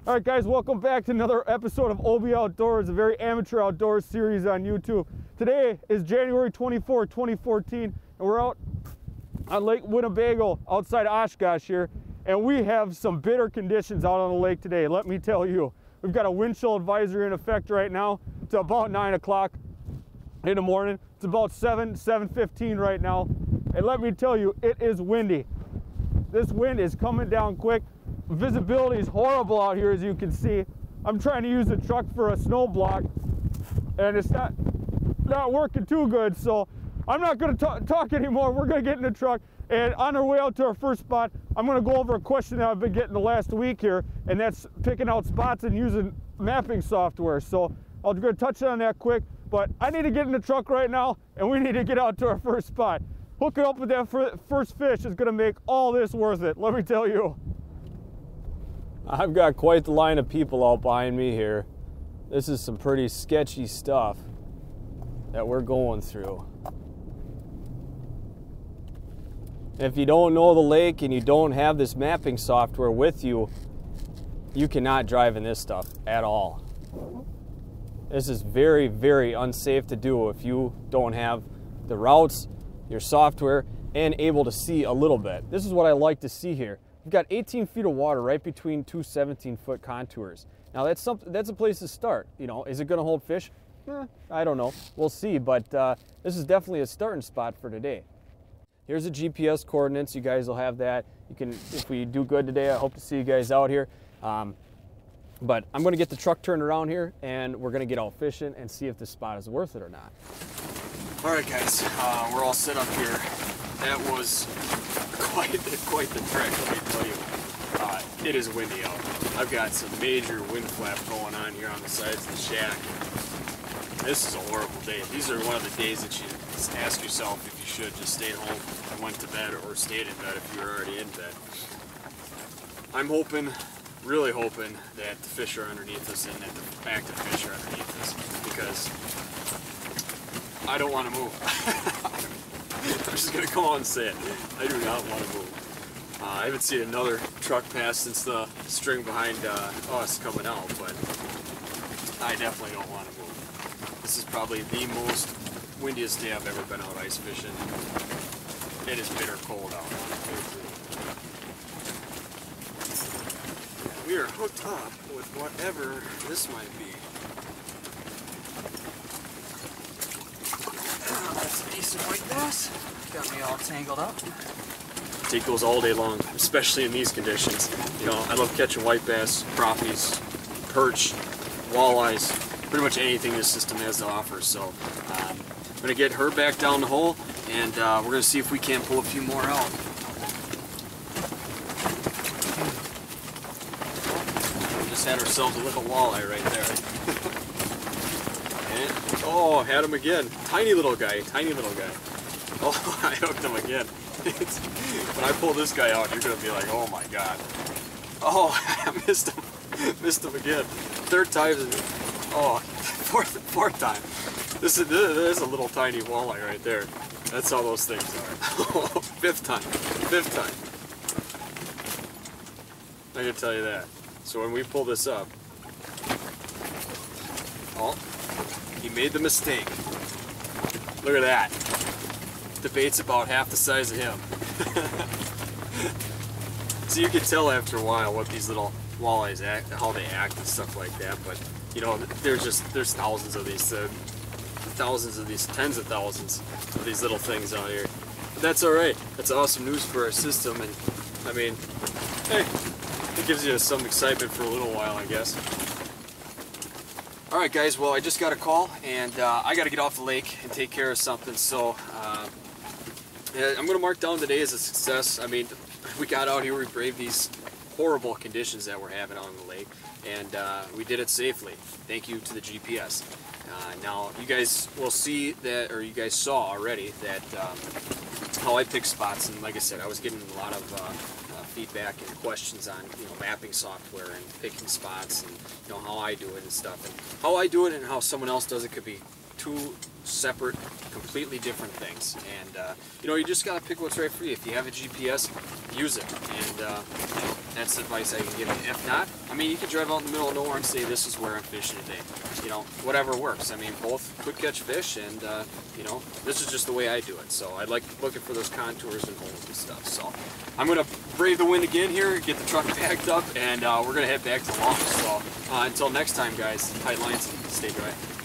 All right, guys, welcome back to another episode of OB Outdoors, a very amateur outdoors series on YouTube. Today is January 24, 2014, and we're out on Lake Winnebago outside Oshkosh here, and we have some bitter conditions out on the lake today, let me tell you. We've got a wind chill advisory in effect right now. It's about 9 o'clock in the morning. It's about 7:15 right now, and let me tell you, it is windy. This wind is coming down quick. Visibility is horrible out here, as you can see. I'm trying to use the truck for a snow block, and it's not working too good, so I'm not going to talk anymore. We're going to get in the truck, and on our way out to our first spot, I'm going to go over a question that I've been getting the last week here, and that's picking out spots and using mapping software. So I'm going to touch on that quick, but I need to get in the truck right now, and we need to get out to our first spot. Hooking up with that first fish is going to make all this worth it, let me tell you. I've got quite the line of people out behind me here. This is some pretty sketchy stuff that we're going through. If you don't know the lake and you don't have this mapping software with you, you cannot drive in this stuff at all. This is very, very unsafe to do if you don't have the routes, your software, and able to see a little bit. This is what I like to see here. We've got 18 feet of water right between two 17-foot contours. Now that's a place to start. You know, is it going to hold fish? I don't know. We'll see. But this is definitely a starting spot for today. Here's the GPS coordinates. You guys will have that. You can, if we do good today, I hope to see you guys out here. But I'm going to get the truck turned around here, and we're going to get out fishing and see if this spot is worth it or not. All right, guys, we're all set up here. That was quite the trek, let me tell you. It is windy out. I've got some major wind flap going on here on the sides of the shack. This is a horrible day. These are one of the days that you ask yourself if you should just stay home and went to bed, or stayed in bed if you were already in bed. I'm hoping, really hoping, that the fish are underneath us and that the active fish are underneath us, because I don't want to move. I'm just going to go on and say it. I do not want to move. I haven't seen another truck pass since the string behind us coming out, but I definitely don't want to move. This is probably the most windiest day I've ever been out ice fishing. It is bitter cold out. We are hooked up with whatever this might be. That's a decent white bass. Got me all tangled up. Take those all day long, especially in these conditions. You know, I love catching white bass, crappies, perch, walleyes, pretty much anything this system has to offer. So I'm going to get her back down the hole, and we're going to see if we can't pull a few more out. We just had ourselves a little walleye right there. And, oh, had him again. Tiny little guy, tiny little guy. Oh, I hooked him again. When I pull this guy out, you're going to be like, oh my god. Oh, I missed him. Missed him again. Third time. Oh, fourth time. This is a little tiny walleye right there. That's how those things are. Fifth time. I can tell you that. So when we pull this up, oh, he made the mistake. Look at that. The bait's about half the size of him. So you can tell after a while what these little walleyes act, how they act and stuff like that. But you know, there's thousands of these, tens of thousands of these little things out here. But that's all right. That's awesome news for our system, and I mean, hey, it gives you some excitement for a little while, I guess. All right, guys. Well, I just got a call, and I got to get off the lake and take care of something. So I'm going to mark down today as a success. I mean, we got out here, we braved these horrible conditions that we're having on the lake, and we did it safely. Thank you to the GPS. Now, you guys will see that, or you guys saw already, that how I pick spots, and like I said, I was getting a lot of feedback and questions on, you know, mapping software and picking spots, and you know how I do it and stuff. And how I do it and how someone else does it could be two separate, completely different things. And you know, you just gotta pick what's right for you. If you have a GPS, use it. And that's the advice I can give you. If not, I mean, you could drive out in the middle of nowhere and say, this is where I'm fishing today. You know, whatever works. I mean, both could catch fish, and, you know, this is just the way I do it. So I like looking for those contours and holes and stuff. So I'm going to brave the wind again here, get the truck backed up, and we're going to head back to launch. So until next time, guys, tight lines and stay dry.